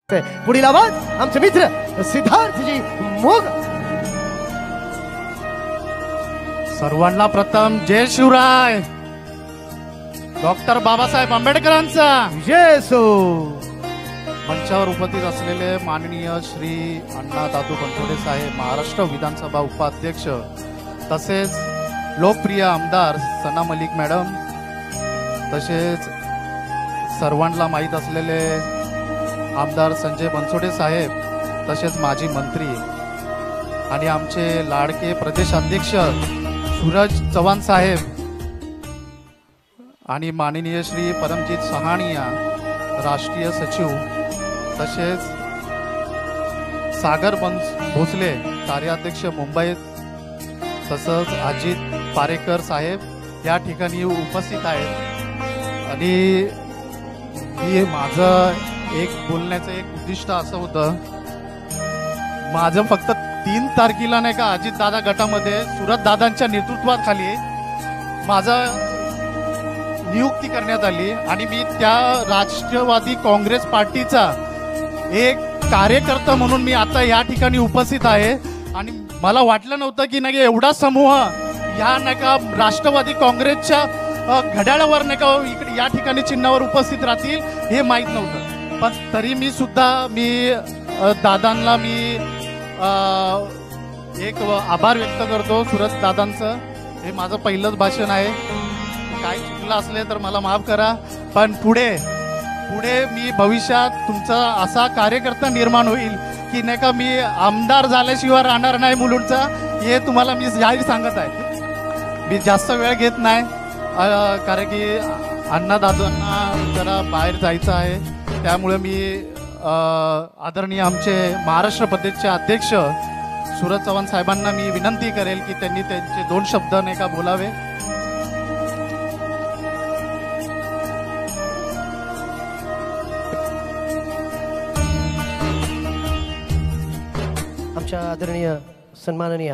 पुढील आवाज आमचे मित्र सिद्धार्थजी मोग. सर्वांना प्रथम जय शिवराय. डॉक्टर बाबासाहेब आंबेडकरांचा जय सो. मंचावर उपस्थित असलेले माननीय श्री अण्णा दादू बनसोडे साहेब, महाराष्ट्र विधानसभा उपाध्यक्ष, तसेच लोकप्रिय आमदार सना मलिक मॅडम, तसेच सर्वांना माहीत असलेले आमदार संजय बनसोडे साहेब, तसेच माजी मंत्री आणि आमचे लाडके प्रदेशाध्यक्ष सूरज चव्हाण साहेब आणि माननीय श्री परमजीत सहानिया राष्ट्रीय सचिव, तसेच सागर भोसले कार्याध्यक्ष मुंबई, तसंच अजित पारेकर साहेब या ठिकाणी उपस्थित आहेत. आणि मी माझं एक बोलण्याचं एक उद्दिष्ट असं होतं, माझं फक्त 3 तारखेला नाही का अजित दादा गटामध्ये सुरत दादांच्या नेतृत्वाखाली माझं नियुक्ती करण्यात आली आणि मी त्या राष्ट्रवादी काँग्रेस पार्टीचा एक कार्यकर्ता म्हणून मी आता या ठिकाणी उपस्थित आहे. आणि मला वाटलं नव्हतं की नाही एवढा समूह या नाही का राष्ट्रवादी काँग्रेसच्या घड्याळावर नाही का इकडे या ठिकाणी चिन्हावर उपस्थित राहतील हे माहीत नव्हतं. पण तरी मी सुद्धा दादांना मी एक आभार व्यक्त करतो. सूरज दादांचं हे माझं पहिलंच भाषण आहे. काय चुकलं असले तर मला माफ करा. पण पुढे मी भविष्यात तुमचा असा कार्यकर्ता निर्माण होईल की नाही का मी आमदार झाल्याशिवाय राहणार नाही मुलुंडचा, हे तुम्हाला मी जाहीर सांगत आहे. मी जास्त वेळ घेत नाही कारण की अण्णा दादांना जरा बाहेर जायचं आहे. त्यामुळे मी आदरणीय आमचे महाराष्ट्र प्रदेशचे अध्यक्ष सूरज चव्हाण साहेबांना मी विनंती करेल की त्यांनी त्यांचे 2 शब्द नाही का बोलावे. आमच्या आदरणीय सन्माननीय